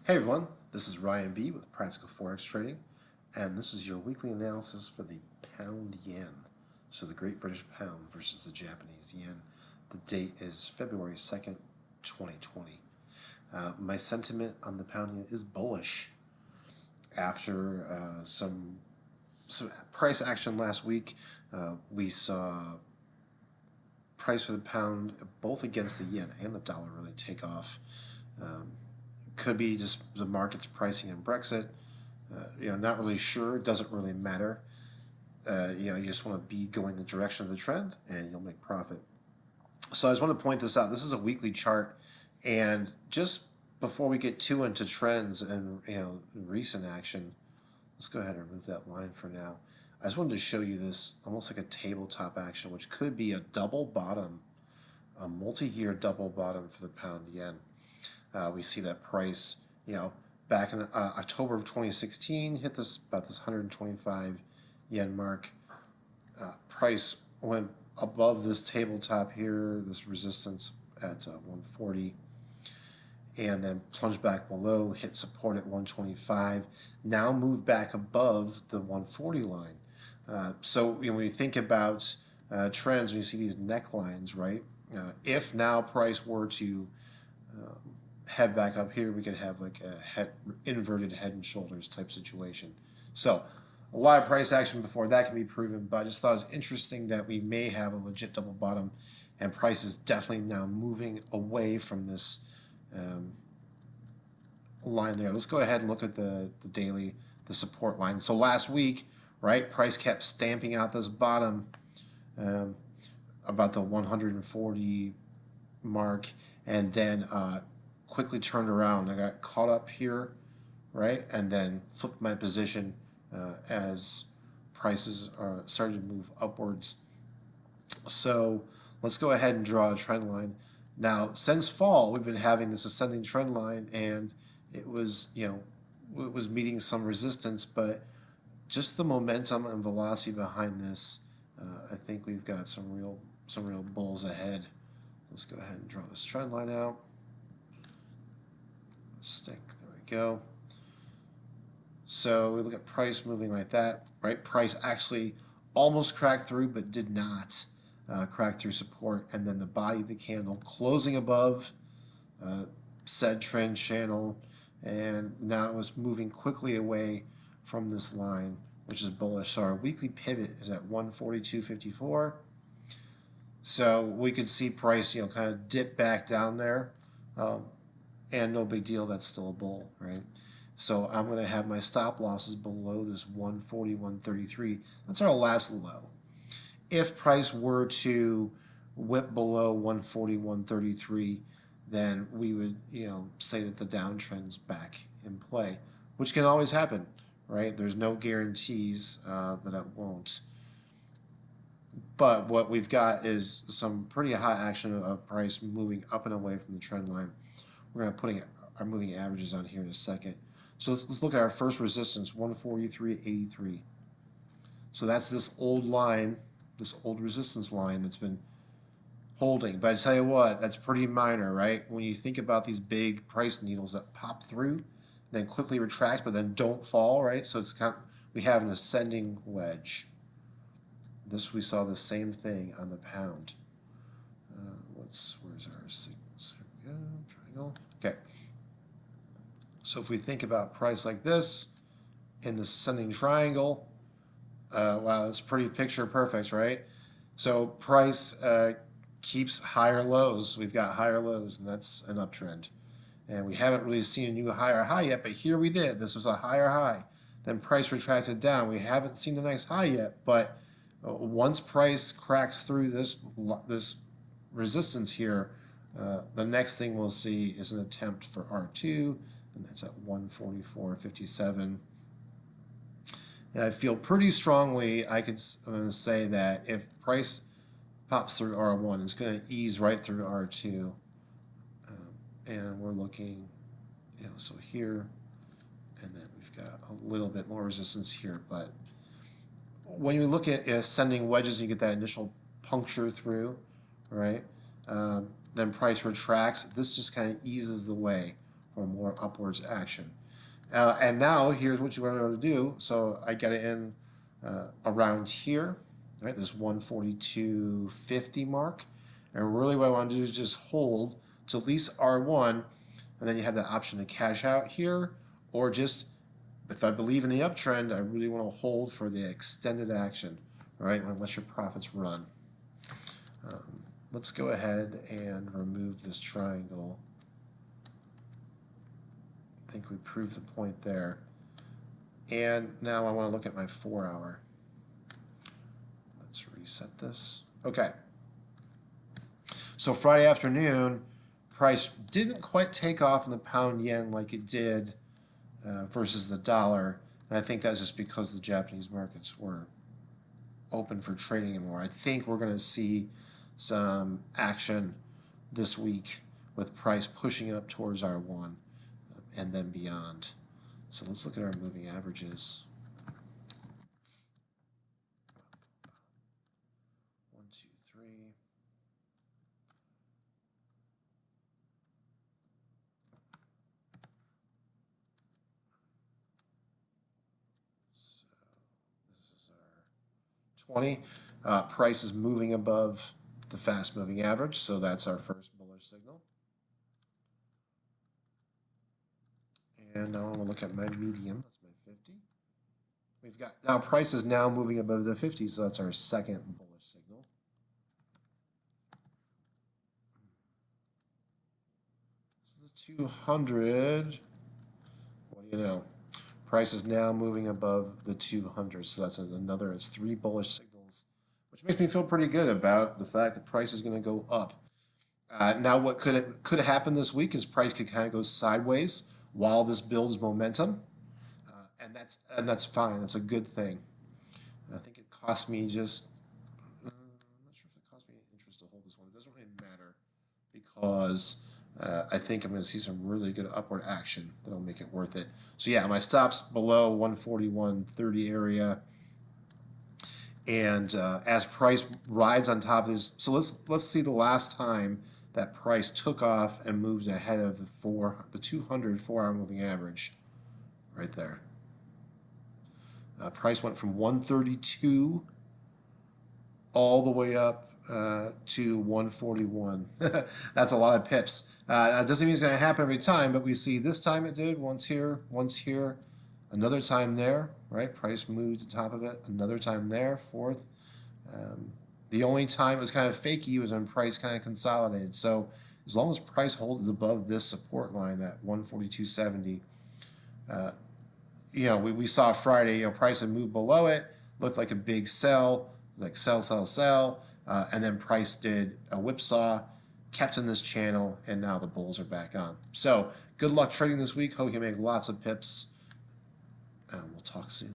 Hey everyone, this is Ryan B with Practical Forex Trading, and this is your weekly analysis for the pound yen. So the Great British Pound versus the Japanese yen. The date is February 2nd, 2020. My sentiment on the pound yen is bullish after some price action last week. We saw price for the pound both against the yen and the dollar really take off. Could be just the market's pricing in Brexit. Not really sure. It doesn't really matter. You just want to be going the direction of the trend, and you'll make profit. So I just want to point this out. This is a weekly chart, and just before we get too into trends and recent action, let's go ahead and remove that line for now. I just wanted to show you this almost like a tabletop action, which could be a double bottom, a multi-year double bottom for the pound yen. We see that price, back in October of 2016, hit about this 125 yen mark. Price went above this tabletop here, this resistance at 140, and then plunged back below, hit support at 125. Now moved back above the 140 line. So when you think about trends, when you see these necklines, right? If now price were to head back up here, we could have like a inverted head and shoulders type situation. So a lot of price action before that can be proven, but I just thought it was interesting that we may have a legit double bottom, and price is definitely now moving away from this line there. Let's go ahead and look at the daily, the support line. So last week, right, price kept stamping out this bottom about the 140 mark, and then quickly turned around. I got caught up here, right, and then flipped my position as prices started to move upwards. So let's go ahead and draw a trend line. Now, since fall, we've been having this ascending trend line, and it was, it was meeting some resistance, but just the momentum and velocity behind this, I think we've got some real bulls ahead. Let's go ahead and draw this trend line out. Stick, there we go. So we look at price moving like that, right? Price actually almost cracked through, but did not crack through support, and then the body of the candle closing above said trend channel, and now it was moving quickly away from this line, which is bullish. So our weekly pivot is at 142.54. So we could see price, kind of dip back down there. And no big deal, that's still a bull, right? So I'm going to have my stop losses below this 141.33. That's our last low. If price were to whip below 141.33, then we would, say that the downtrend's back in play, which can always happen, right? There's no guarantees that it won't. But what we've got is some pretty high action of price moving up and away from the trend line. We're going to put our moving averages on here in a second. So let's look at our first resistance, 143.83. So that's this old line, this old resistance line that's been holding. But I tell you what, that's pretty minor, right? When you think about these big price needles that pop through, then quickly retract, but then don't fall, right? So it's we have an ascending wedge. We saw the same thing on the pound. Where's our signals? Here we go, triangle. Okay. So if we think about price like this in the ascending triangle, wow, that's pretty picture perfect, right? So price keeps higher lows. We've got higher lows, and that's an uptrend. And we haven't really seen a new higher high yet, but here we did. This was a higher high. Then price retracted down. We haven't seen the next high yet, but once price cracks through this resistance here, the next thing we'll see is an attempt for R2, and that's at 144.57. And I feel pretty strongly I'm going to say that if price pops through R1, it's going to ease right through R2. And we're looking, so here, and then we've got a little bit more resistance here, but when you look at ascending wedges, you get that initial puncture through, right? Then price retracts. This just kind of eases the way, for more upwards action. And now here's what you want to do. So I get it in around here, right? This 142.50 mark. And really what I want to do is just hold to at least R1, and then you have the option to cash out here, or just, if I believe in the uptrend, I really want to hold for the extended action, right? Unless your profits run. Let's go ahead and remove this triangle. I think we proved the point there. And now I want to look at my 4 hour. Let's reset this. Okay. So Friday afternoon, price didn't quite take off in the pound yen like it did versus the dollar. And I think that's just because the Japanese markets were open for trading anymore. I think we're going to see some action this week with price pushing up towards R1 and then beyond. So let's look at our moving averages. 1, 2, 3. So this is our 20. Price is moving above the fast moving average, so that's our first bullish signal. And now I'm going to look at my medium. That's my 50. We've got now price is now moving above the 50, so that's our second bullish signal. This is the 200. What do you know? Price is now moving above the 200, so that's another. It's 3 bullish signals, which makes me feel pretty good about the fact that price is going to go up. Now, what could happen this week is price could kind of go sideways while this builds momentum, and that's fine. That's a good thing. I think it cost me just. I'm not sure if it cost me any interest to hold this one. It doesn't really matter because I think I'm going to see some really good upward action that'll make it worth it. So yeah, my stops below 141.30 area. And as price rides on top of this, so let's see the last time that price took off and moved ahead of the 200 4-hour moving average, right there. Price went from 132 all the way up to 141. That's a lot of pips. That doesn't mean it's going to happen every time, but we see this time it did, once here, another time there, right? Price moved to the top of it, another time there, fourth. The only time it was kind of fakey was when price kind of consolidated. So as long as price holds above this support line, that 142.70, you know, we saw Friday, you know, price had moved below it, looked like a big sell, like sell, sell, sell, and then price did a whipsaw, kept in this channel, and now the bulls are back on. So good luck trading this week. Hope you make lots of pips, and we'll talk soon.